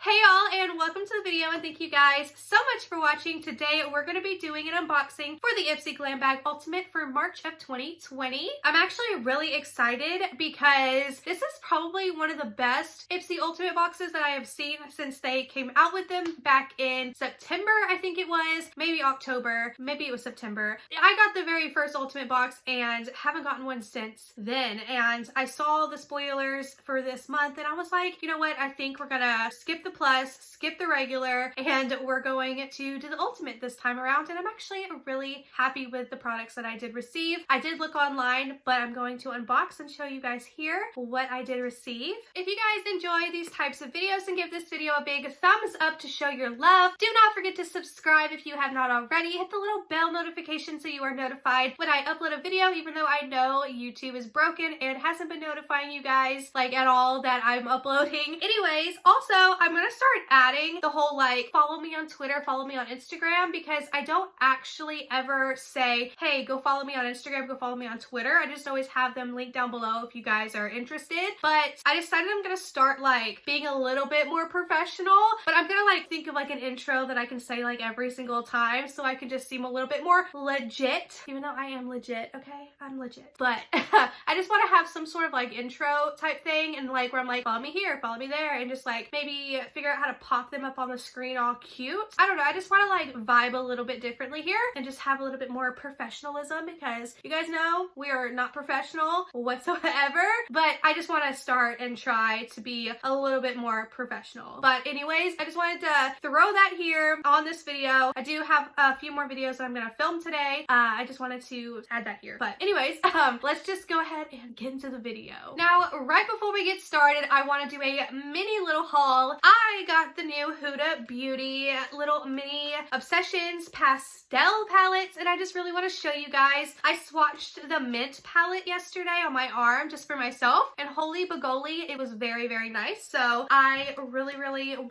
Hey y'all, and welcome to the video, and thank you guys so much for watching. Today we're going to be doing an unboxing for the Ipsy Glam Bag Ultimate for March of 2020. I'm actually really excited because this is probably one of the best Ipsy Ultimate boxes that I have seen since they came out with them back in September, I think it was, maybe October, maybe it was September. I got the very first Ultimate box and haven't gotten one since then, and I saw the spoilers for this month and I was like, you know what, I think we're gonna skip the plus, skip the regular, and we're going to do the ultimate this time around. And I'm actually really happy with the products that I did receive. I did look online, but I'm going to unbox and show you guys here what I did receive. If you guys enjoy these types of videos, and give this video a big thumbs up to show your love. Do not forget to subscribe if you have not already. Hit the little bell notification so you are notified when I upload a video, even though I know YouTube is broken and hasn't been notifying you guys like at all that I'm uploading. Anyways, also I'm gonna start adding the whole like follow me on Twitter, follow me on Instagram, because I don't actually ever say, hey, go follow me on Instagram, go follow me on Twitter. I just always have them linked down below if you guys are interested. But I decided I'm gonna start like being a little bit more professional, but I'm gonna like think of like an intro that I can say like every single time so I can just seem a little bit more legit, even though I am legit, okay? I'm legit. But I just want to have some sort of like intro type thing, and like where I'm like, follow me here, follow me there, and just like maybe figure out how to pop them up on the screen all cute. I don't know, I just want to like vibe a little bit differently here and just have a little bit more professionalism, because you guys know we are not professional whatsoever, but I just want to start and try to be a little bit more professional. But anyways, I just wanted to throw that here on this video. I do have a few more videos that I'm gonna film today. I just wanted to add that here. But anyways, let's just go ahead and get into the video. Now, right before we get started, I want to do a mini little haul. I got the new Huda Beauty little mini Obsessions pastel palettes, and I just really want to show you guys. I swatched the mint palette yesterday on my arm just for myself, and holy bagoli, it was very, very nice. So I really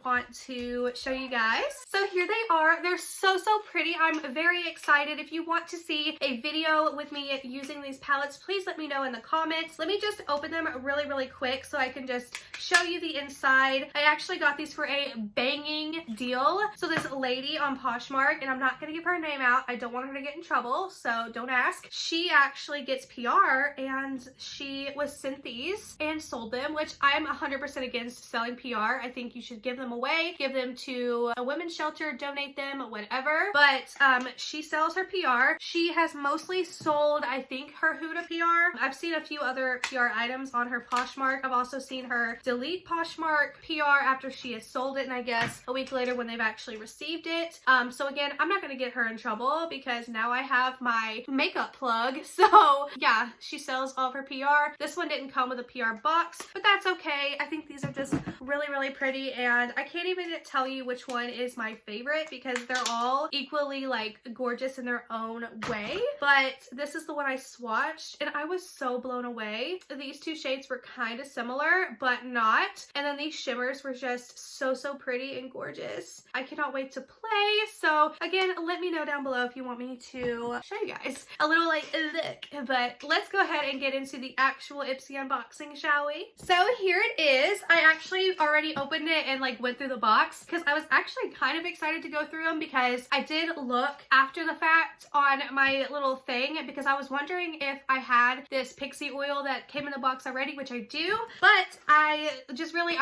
want to show you guys. So here they are. They're so pretty. I'm very excited. If you want to see a video with me using these palettes, please let me know in the comments. Let me just open them really quick so I can just show you the inside. I actually got these for a banging deal. So this lady on Poshmark, and I'm not gonna give her name out, I don't want her to get in trouble, so don't ask. She actually gets PR, and she was sent these and sold them, which I'm 100% against selling PR. I think you should give them away, give them to a women's shelter, donate them, whatever. But she sells her PR. She has mostly sold, I think, her Huda PR. I've seen a few other PR items on her Poshmark. I've also seen her delete Poshmark PR after she has sold it, and I guess a week later when they've actually received it. So again, I'm not gonna get her in trouble because now I have my makeup plug. So yeah, she sells all of her PR. This one didn't come with a PR box, but that's okay. I think these are just really pretty, and I can't even tell you which one is my favorite because they're all equally like gorgeous in their own way. But this is the one I swatched, and I was so blown away. These two shades were kind of similar, but not. And then these shimmers were just so pretty and gorgeous. I cannot wait to play. So again, let me know down below if you want me to show you guys a little like look. But let's go ahead and get into the actual Ipsy unboxing, shall we? So here it is. I actually already opened it and like went through the box because I was actually kind of excited to go through them, because I did look after the fact on my little thing because I was wondering if I had this pixie oil that came in the box already, which I do. But I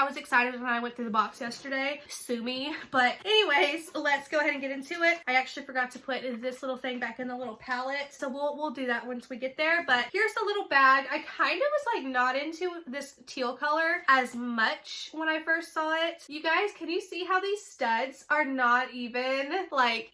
was excited when I went through the box yesterday. Sue me. But anyways, let's go ahead and get into it. I actually forgot to put this little thing back in the little palette, so we'll do that once we get there. But here's the little bag. I kind of was like not into this teal color as much when I first saw it. You guys, can you see how these studs are not even like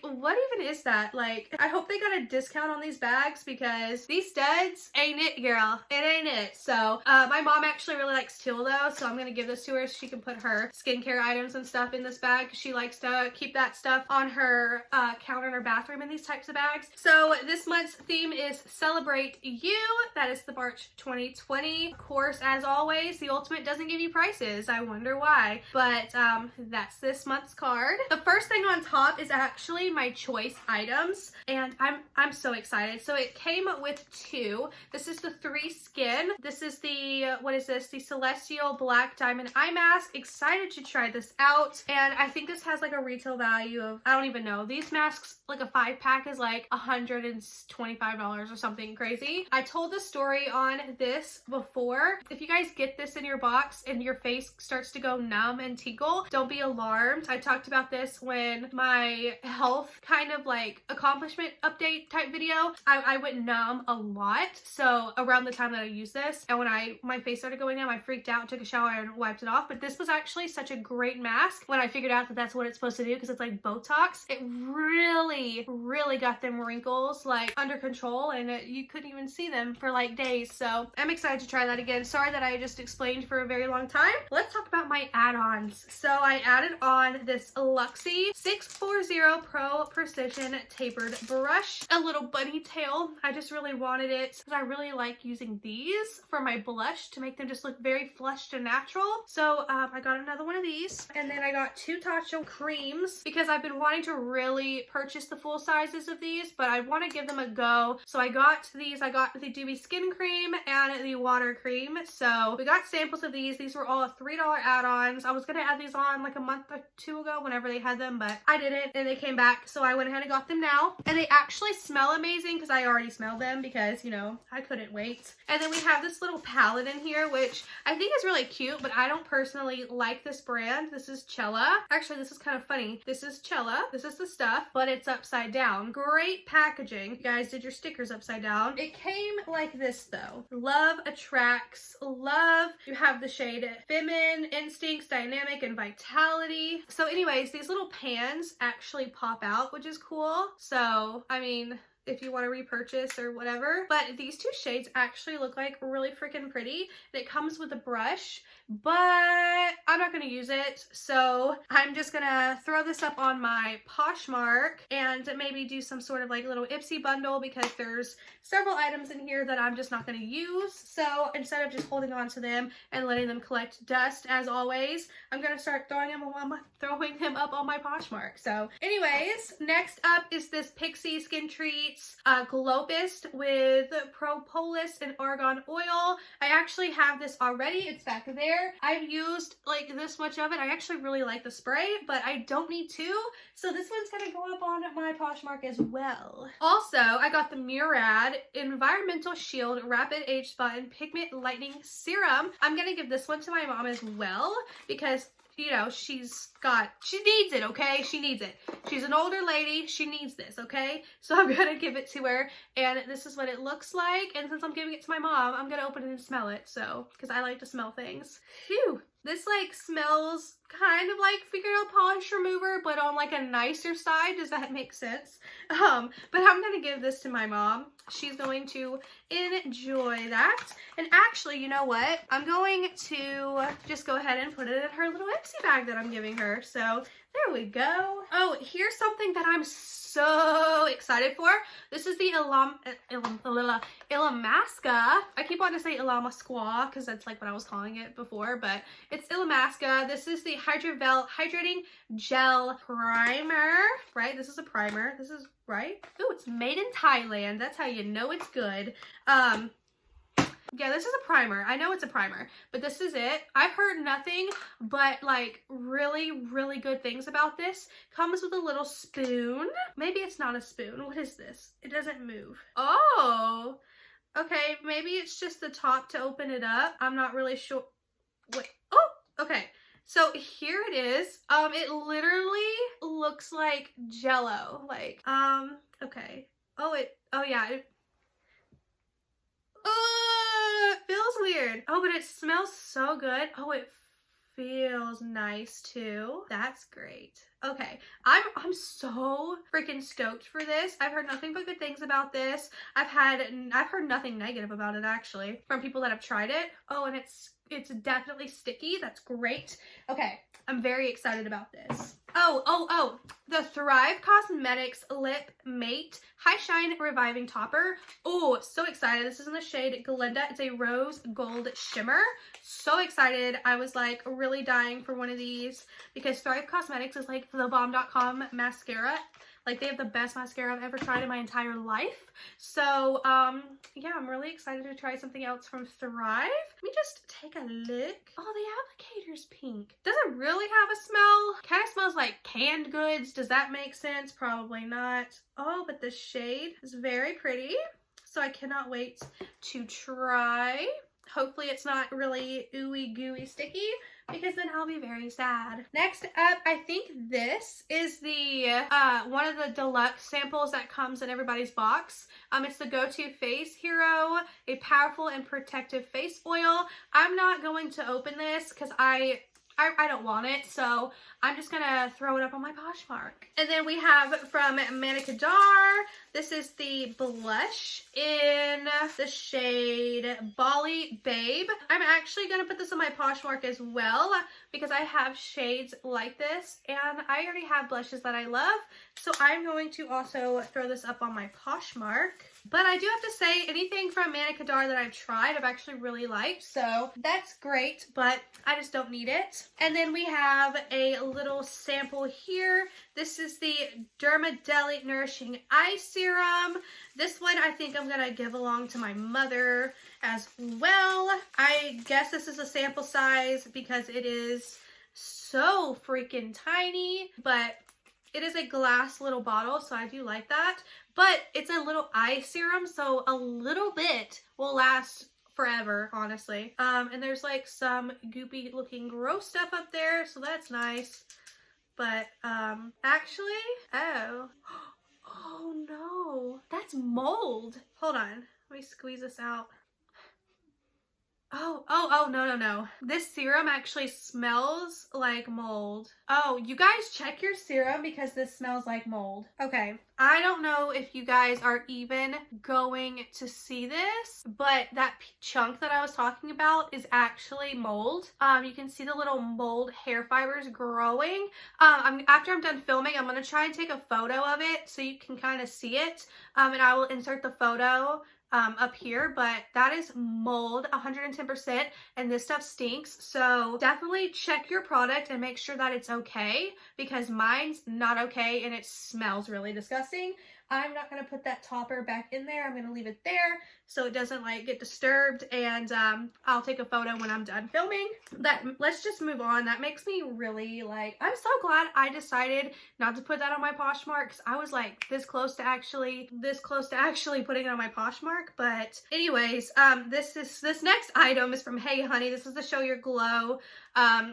what even is that? Like, I hope they got a discount on these bags because these studs ain't it, girl. It ain't it. So my mom actually really likes teal though, so I'm gonna give this to her so she can put her skincare items and stuff in this bag. She likes to keep that stuff on her counter in her bathroom in these types of bags. So this month's theme is Celebrate You. That is the March 2020. Of course, as always, the Ultimate doesn't give you prices. I wonder why, but that's this month's card. The first thing on top is actually my choice items, and I'm so excited. So it came with two. This is the 3 Skin. This is the, what is this? The Celestial Black Diamond Eye Mask, excited to try this out. And I think this has like a retail value of, I don't even know. These masks, like a 5-pack is like $125 or something crazy. I told the story on this before. If you guys get this in your box and your face starts to go numb and tingle, don't be alarmed. I talked about this when my health kind of like accomplishment update type video. I went numb a lot. So around the time that I used this, and when my face started going numb, I freaked out, took a shower and wiped it off. But this was actually such a great mask when I figured out that that's what it's supposed to do, because it's like Botox. It really got them wrinkles like under control, and you couldn't even see them for like days. So I'm excited to try that again. Sorry that I just explained for a very long time. Let's talk about my add-ons. So I added on this Luxie 640 Pro Precision Tapered Brush, a little bunny tail. I just really wanted it because I really like using these for my blush to make them just look very flushed and natural. So I got another one of these, and then I got 2 Tatcha creams because I've been wanting to really purchase the full sizes of these, but I want to give them a go. So I got these. I got the Doobie Skin Cream and the Water Cream. So we got samples of these. These were all $3 add-ons. I was going to add these on like a month or 2 ago whenever they had them, but I didn't, and they came back. So I went ahead and got them now. And they actually smell amazing because I already smelled them because, you know, I couldn't wait. And then we have this little palette in here, which I think is really cute, but I don't personally like this brand. This is Cella. Actually, this is kind of funny. This is Cella. This is the stuff, but it's upside down. Great packaging. You guys did your stickers upside down. It came like this though. Love attracts love. You have the shade Feminine, Instincts, Dynamic, and Vitality. So anyways, these little pans actually pop out, which is cool. So, I mean, if you want to repurchase or whatever. But these 2 shades actually look like really freaking pretty. And it comes with a brush, but I'm not going to use it. So I'm just going to throw this up on my Poshmark and maybe do some sort of like little Ipsy bundle, because there's several items in here that I'm just not going to use. So instead of just holding on to them and letting them collect dust as always, I'm going to start throwing them up on my Poshmark. So anyways, next up is this Pixi Skin Treats Glow Mist with propolis and argan oil. I actually have this already. It's back there. I've used like this much of it. I actually really like the spray, but I don't need to. So this one's gonna go up on my Poshmark as well. Also, I got the Murad Environmental Shield Rapid Age Spot and Pigment Lightening Serum. I'm gonna give this one to my mom as well because, you know, she needs it, okay? She needs it. She's an older lady. She needs this, okay? So I'm gonna give it to her, and this is what it looks like. And since I'm giving it to my mom, I'm gonna open it and smell it, so, because I like to smell things. Phew. This like smells kind of like fingernail polish remover, but on like a nicer side. Does that make sense? But I'm gonna give this to my mom. She's going to enjoy that. And actually, you know what? I'm going to just go ahead and put it in her little Ipsy bag that I'm giving her. So there we go. Oh, here's something that I'm so excited for. This is the Illamasqua. I keep wanting to say Illamasqua because that's like what I was calling it before, but it's Illamasqua. This is the Hydrovel Hydrating Gel Primer, right? This is a primer. This is right. Oh, it's made in Thailand. That's how you know it's good. Yeah, this is a primer. I know it's a primer, but this is it. I've heard nothing but like really good things about this. Comes with a little spoon. Maybe it's not a spoon. What is this? It doesn't move. Oh, okay. Maybe it's just the top to open it up. I'm not really sure. Wait. Oh, okay. So here it is. It literally looks like Jello. Like, okay. Oh, yeah. It feels weird. Oh, but it smells so good. Oh, it feels nice too. That's great. Okay, I'm so freaking stoked for this. I've heard nothing but good things about this. I've heard nothing negative about it actually from people that have tried it. Oh, and it's definitely sticky. That's great. Okay, I'm very excited about this. Oh, the Thrive Cosmetics Lip Mate High Shine Reviving Topper. Oh, so excited. This is in the shade Glinda. It's a rose gold shimmer. So excited. I was like really dying for one of these because Thrive Cosmetics is like the bomb.com mascara. Like, they have the best mascara I've ever tried in my entire life. So, yeah, I'm really excited to try something else from Thrive. Let me just take a look. Oh, the applicator's pink. Does it really have a smell? Kind of smells like canned goods. Does that make sense? Probably not. Oh, but the shade is very pretty. So I cannot wait to try. Hopefully it's not really ooey gooey sticky, because then I'll be very sad. Next up, I think this is the one of the deluxe samples that comes in everybody's box. It's the Go To Face Hero, a powerful and protective face oil. I'm not going to open this because I don't want it, so I'm just gonna throw it up on my Poshmark. And then we have from Manicadar, this is the blush in the shade Bali Babe. I'm actually gonna put this on my Poshmark as well because I have shades like this and I already have blushes that I love, so I'm going to also throw this up on my Poshmark. But I do have to say, anything from Manicadar that I've tried, I've actually really liked, so that's great, but I just don't need it. And then we have a little sample here. This is the Dermadelic Nourishing Eye Serum. This one I think I'm gonna give along to my mother as well. I guess this is a sample size because it is so freaking tiny, but it is a glass little bottle, so I do like that. But it's a little eye serum, so a little bit will last forever, honestly. And there's like some goopy looking gross stuff up there, so that's nice. But actually, oh no, that's mold. Hold on, let me squeeze this out. Oh, no. This serum actually smells like mold. Oh, you guys check your serum because this smells like mold. Okay, I don't know if you guys are even going to see this, but that chunk that I was talking about is actually mold. You can see the little mold hair fibers growing. After I'm done filming, I'm going to try and take a photo of it so you can kind of see it. And I will insert the photo up here, but that is mold 110%, and this stuff stinks, so definitely check your product and make sure that it's okay, because mine's not okay and it smells really disgusting. I'm not going to put that topper back in there. I'm going to leave it there so it doesn't like get disturbed, and I'll take a photo when I'm done filming. Let's just move on. That makes me really like, I'm so glad I decided not to put that on my Poshmark, because I was like this close to actually putting it on my Poshmark. But anyways, this next item is from Hey Honey. This is the Show Your Glow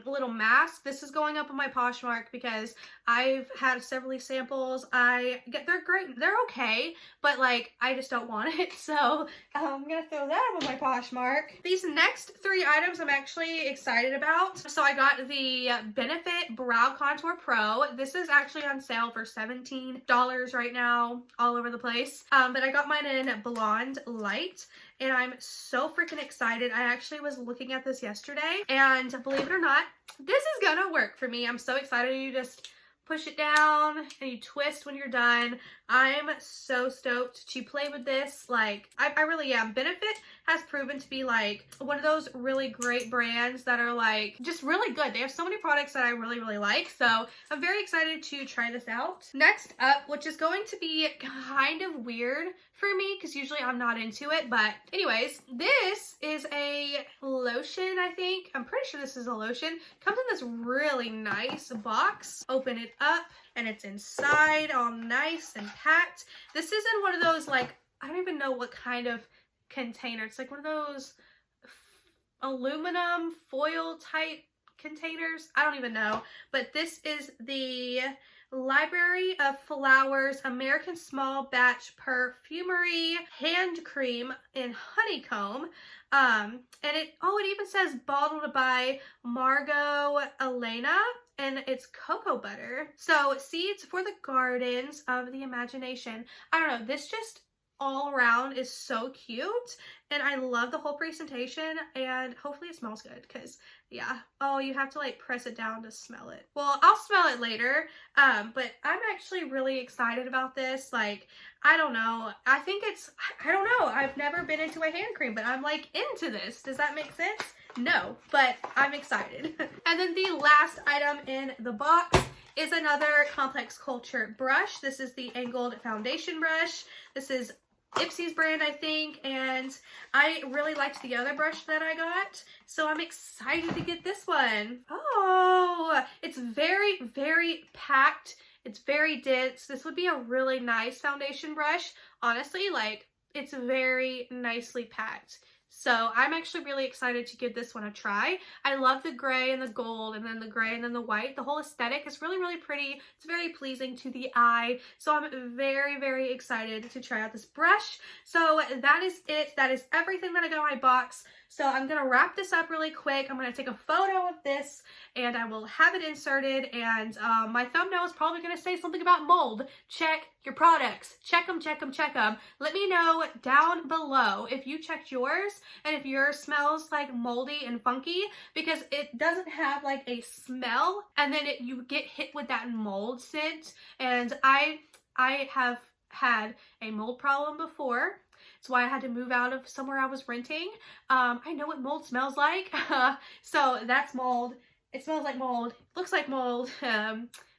little mask. This is going up on my Poshmark because I've had several samples. They're great, they're okay, but like I just don't want it, so I'm gonna throw that up on my Poshmark. These next three items I'm actually excited about. So I got the Benefit Brow Contour Pro. This is actually on sale for $17 right now, all over the place, but I got mine in Blonde Light, and I'm so freaking excited. I actually was looking at this yesterday, and believe it or not, this is gonna work for me. I'm so excited. You just push it down and you twist when you're done. I'm so stoked to play with this. Like, I really am. Benefit has proven to be like one of those really great brands that are like just really good. They have so many products that I really, really like. So I'm very excited to try this out. Next up, which is going to be kind of weird for me because usually I'm not into it. But anyways, this is a lotion, I think. I'm pretty sure this is a lotion. Comes in this really nice box. Open it up and it's inside all nice and packed. This isn't one of those, like, I don't even know what kind of container. It's like one of those aluminum foil type containers. I don't even know. But this is the Library of Flowers American Small Batch Perfumery Hand Cream in Honeycomb. And it even says bottled by Margot Elena, and it's cocoa butter. So seeds for the gardens of the imagination. I don't know, this just all around is so cute, and I love the whole presentation, and hopefully it smells good, because yeah. Oh, you have to like press it down to smell it. Well, I'll smell it later, but I'm actually really excited about this. Like, I don't know, I think it's, I don't know, I've never been into a hand cream, but I'm like into this. Does that make sense? No, but I'm excited. And then the last item in the box is another Complex Culture brush. This is the angled foundation brush. This is Ipsy's brand, I think, and I really liked the other brush that I got, so I'm excited to get this one. Oh, it's very, very packed. It's very dense. This would be a really nice foundation brush. Honestly, like, it's very nicely packed. So I'm actually really excited to give this one a try. I love the gray and the gold and then the gray and then the white. The whole aesthetic is really, really pretty. It's very pleasing to the eye. So I'm very, very excited to try out this brush. So that is it. That is everything that I got in my box. So I'm going to wrap this up really quick. I'm going to take a photo of this and I will have it inserted, and my thumbnail is probably going to say something about mold. Check your products. Check them, check them, check them. Let me know down below if you checked yours and if yours smells like moldy and funky, because it doesn't have like a smell and then you get hit with that mold scent. And I have had a mold problem before. That's why I had to move out of somewhere I was renting. I know what mold smells like. So that's mold. It smells like mold. Looks like mold.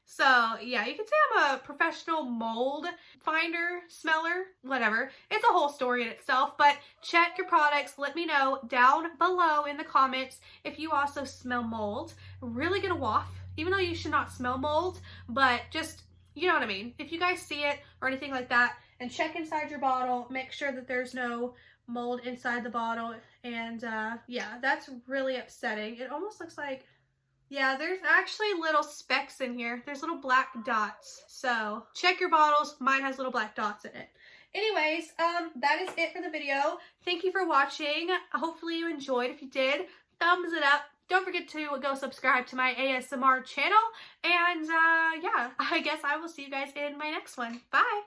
So yeah, you can say I'm a professional mold finder, smeller, whatever. It's a whole story in itself, but check your products. Let me know down below in the comments if you also smell mold. Really gonna waft, even though you should not smell mold, but just, you know what I mean. If you guys see it or anything like that, and check inside your bottle, make sure that there's no mold inside the bottle. And yeah, that's really upsetting. It almost looks like, yeah, there's actually little specks in here. There's little black dots. So check your bottles. Mine has little black dots in it. Anyways, that is it for the video. Thank you for watching. Hopefully you enjoyed. If you did, thumbs it up. Don't forget to go subscribe to my ASMR channel. And yeah, I guess I will see you guys in my next one. Bye.